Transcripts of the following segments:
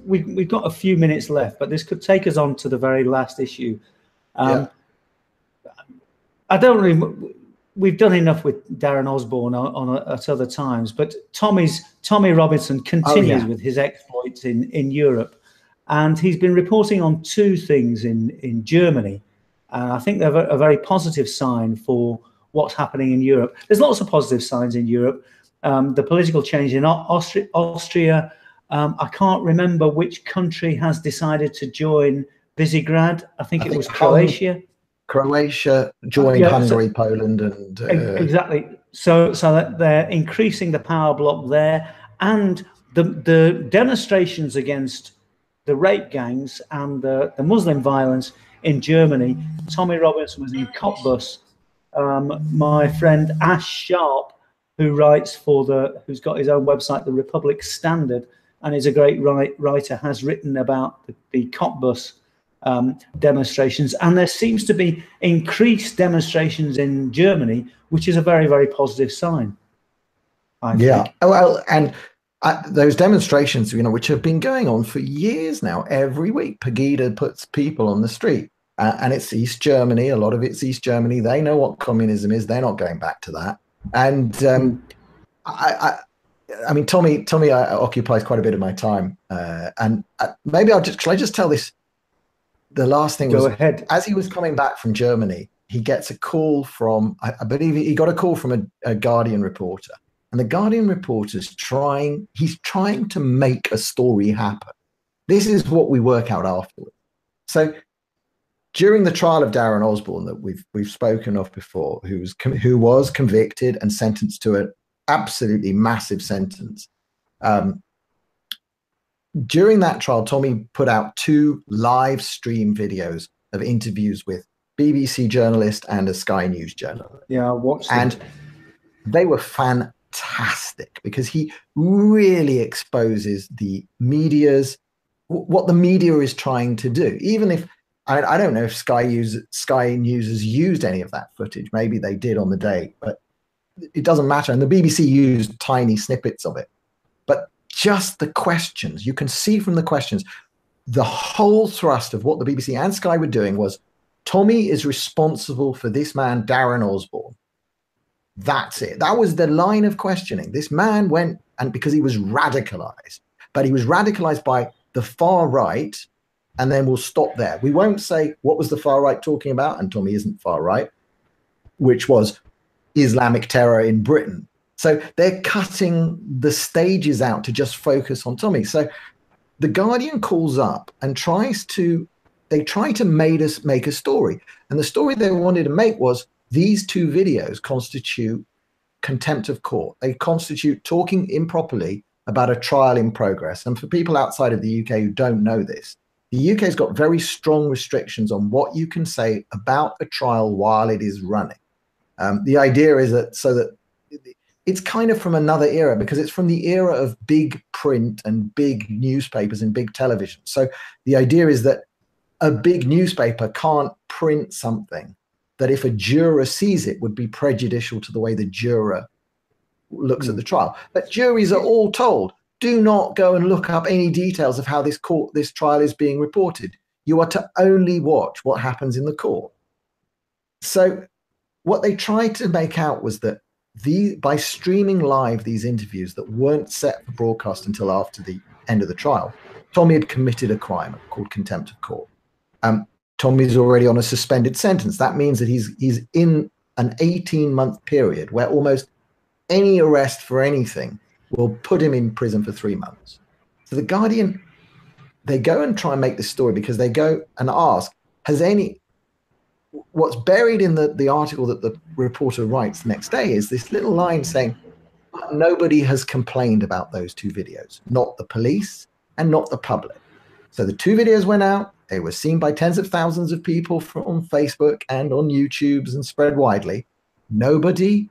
we've got a few minutes left, but this could take us on to the very last issue. I don't really. We've done enough with Darren Osborne at other times, but Tommy Robinson continues with his exploits in Europe, and he's been reporting on two things in Germany, and I think they're a very positive sign for what's happening in Europe. There's lots of positive signs in Europe. The political change in Austria. I can't remember which country has decided to join Visegrad. I think it was Croatia. Croatia joined Hungary, Poland, and exactly. So that they're increasing the power block there, and the demonstrations against the rape gangs and the Muslim violence in Germany. Tommy Robinson was in Cottbus. My friend Ash Sharp, who's got his own website, The Republic Standard, and is a great writer, has written about the Cottbus demonstrations, and there seems to be increased demonstrations in Germany, which is a very, very positive sign. I think. Well, and those demonstrations, which have been going on for years now, every week, Pegida puts people on the street, and it's East Germany. A lot of it's East Germany. They know what communism is. They're not going back to that. And I mean, Tommy occupies quite a bit of my time, and maybe shall I just tell this? The last thing Go ahead. As he was coming back from Germany, he gets a call from, I believe he got a call from a Guardian reporter, and the Guardian reporter's trying to make a story happen. This is what we work out afterwards. So during the trial of Darren Osborne that we've spoken of before, who was convicted and sentenced to an absolutely massive sentence. During that trial, Tommy put out 2 live stream videos of interviews with BBC journalist and a Sky News journalist. Yeah, I watched them. And they were fantastic because he really exposes what the media is trying to do. Even if, I don't know if Sky News has used any of that footage. Maybe they did on the day, but it doesn't matter. And the BBC used tiny snippets of it. But just the questions, you can see from the questions, the whole thrust of what the BBC and Sky were doing was, Tommy is responsible for this man, Darren Osborne. That's it. That was the line of questioning. This man went, and because he was radicalized, but he was radicalized by the far right, and then we'll stop there. We won't say what was the far right talking about, and Tommy isn't far right, which was Islamic terror in Britain. So they're cutting the stages out to just focus on Tommy. So the Guardian calls up and try to make a story. And the story they wanted to make was these 2 videos constitute contempt of court. They constitute talking improperly about a trial in progress. And for people outside of the UK who don't know this, the UK's got very strong restrictions on what you can say about a trial while it is running. The idea is that it's kind of from another era, because it's from the era of big print and big newspapers and big television. So the idea is that a big newspaper can't print something that if a juror sees it would be prejudicial to the way the juror looks at the trial. But juries are all told, do not go and look up any details of how this trial is being reported. You are to only watch what happens in the court. So what they tried to make out was that by streaming live these interviews that weren't set for broadcast until after the end of the trial, Tommy had committed a crime called contempt of court. Tommy's already on a suspended sentence. That means that he's in an 18-month period where almost any arrest for anything will put him in prison for 3 months. So the Guardian, they go and try and make this story because they go and ask, what's buried in the article that the reporter writes the next day is this little line saying, nobody has complained about those 2 videos, not the police and not the public. So the 2 videos went out. They were seen by tens of thousands of people on Facebook and on YouTube and spread widely. Nobody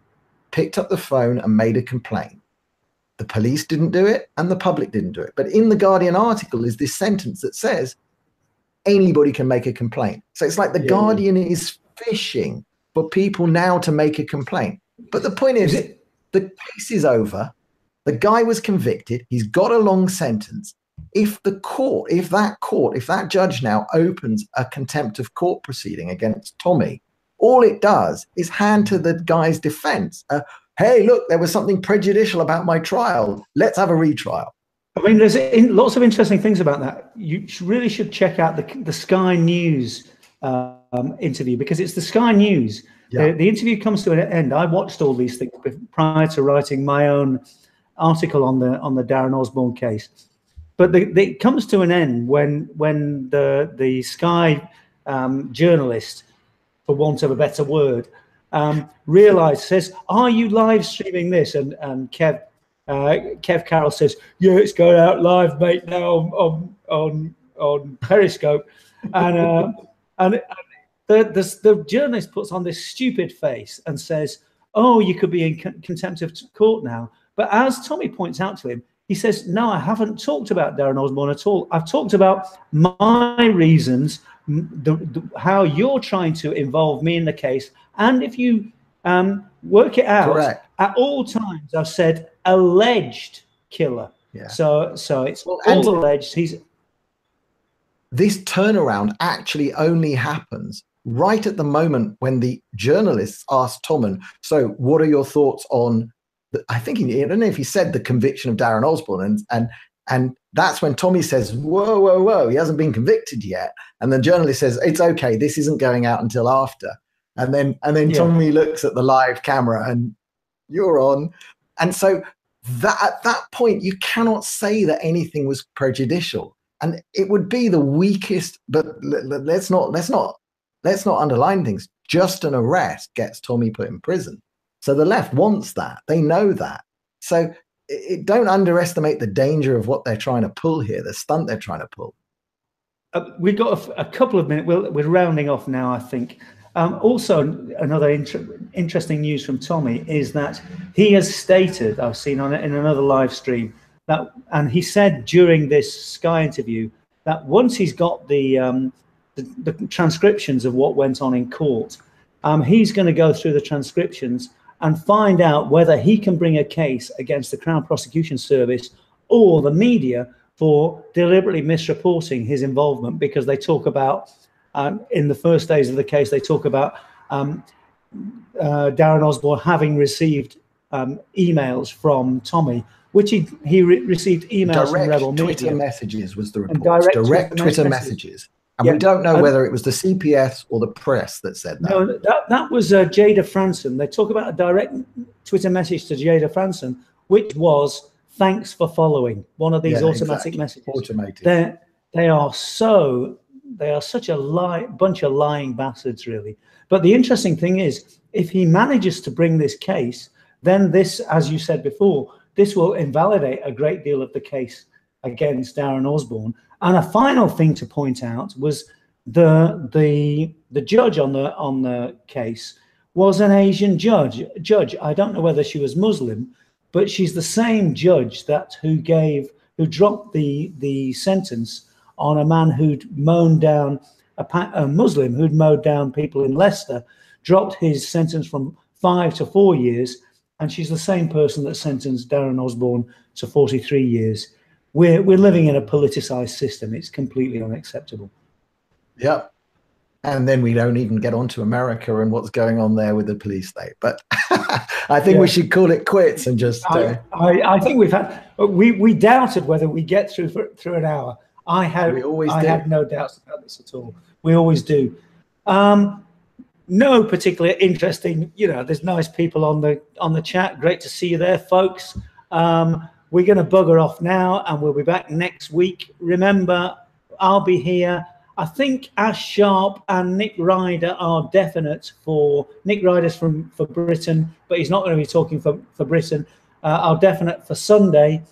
picked up the phone and made a complaint. The police didn't do it and the public didn't do it. But in the Guardian article is this sentence that says anybody can make a complaint. So it's like the Guardian is fishing for people now to make a complaint. But the point is the case is over. The guy was convicted. He's got a long sentence. if that judge now opens a contempt of court proceeding against Tommy, all it does is hand to the guy's defense, hey, look, there was something prejudicial about my trial. Let's have a retrial. I mean, there's lots of interesting things about that. You really should check out the Sky News interview, because it's the Sky News. Yeah. The interview comes to an end. I watched all these things prior to writing my own article on the Darren Osborne case. But it comes to an end when the Sky journalist, for want of a better word, says, "Are you live streaming this?" And Kev Carroll says, "Yeah, it's going out live, mate, now on Periscope." And the journalist puts on this stupid face and says, "Oh, you could be in contempt of court now." But as Tommy points out to him, he says, "No, I haven't talked about Darren Osborne at all. I've talked about my reasons, how you're trying to involve me in the case. And if you work it out, correct, at all times I've said alleged killer." Yeah. So it's all alleged. This turnaround actually only happens right at the moment when the journalists asked Tommen, "So what are your thoughts on," I don't know if he said the conviction of Darren Osborne, and that's when Tommy says, whoa, he hasn't been convicted yet. And the journalist says, "It's okay, this isn't going out until after." And then Tommy looks at the live camera and "You're on." And so at that point, you cannot say that anything was prejudicial. And it would be the weakest, but let's not underline things. Just an arrest gets Tommy put in prison. So the left wants that. They know that. So don't underestimate the danger of what they're trying to pull here, the stunt they're trying to pull. We've got a couple of minutes. We're rounding off now, I think. Also, another interesting news from Tommy is that he has stated, I've seen on it in another live stream, and he said during this Sky interview that once he's got the transcriptions of what went on in court, he's going to go through the transcriptions and find out whether he can bring a case against the Crown Prosecution Service or the media for deliberately misreporting his involvement, because they talk about, in the first days of the case, they talk about Darren Osborne having received emails from Tommy, which he received emails from Rebel Media. Direct Twitter messages was the report. Direct Twitter messages. And we don't know whether it was the CPS or the press that said that. No, that was Jada Franson. They talk about a direct Twitter message to Jada Franson, which was, "Thanks for following." One of these automatic messages. Automated. They are such a bunch of lying bastards, really. But the interesting thing is, if he manages to bring this case, then this, as you said before, this will invalidate a great deal of the case against Darren Osborne. And a final thing to point out was the judge on the case was an Asian judge. I don't know whether she was Muslim, but she's the same judge who dropped the sentence on a man who'd mown down a Muslim who'd mowed down people in Leicester, dropped his sentence from 5 to 4 years, and she's the same person that sentenced Darren Osborne to 43 years. We're living in a politicized system. It's completely unacceptable. Yep. And then we don't even get on to America and what's going on there with the police state. But I think we should call it quits and just. I think we doubted whether we get through an hour. I had no doubts about this at all. We always do. No particularly interesting. There's nice people on the chat. Great to see you there, folks. We're going to bugger off now, and we'll be back next week. Remember, I'll be here. I think Ash Sharp and Nick Ryder are definite for Nick Ryder's for Britain, but he's not going to be talking for Britain. Are definite for Sunday.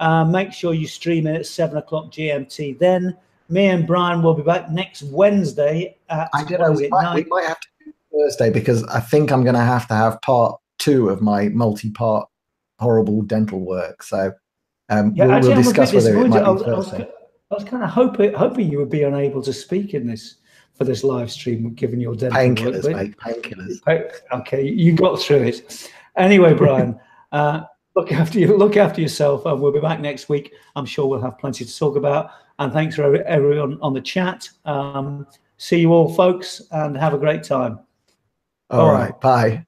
Make sure you stream it at 7 o'clock GMT. Then me and Brian will be back next Wednesday. I don't know. We might have to do Thursday, because I think I'm going to have part 2 of my multi-part horrible dental work. So we'll discuss whether it might be Thursday. I was kind of hoping you would be unable to speak for this live stream, given your dental painkillers, mate. Painkillers. Okay, you got through it. Anyway, Brian, look after you. Look after yourself, and we'll be back next week. I'm sure we'll have plenty to talk about. And thanks for everyone on the chat. See you all, folks, and have a great time. All right. Bye.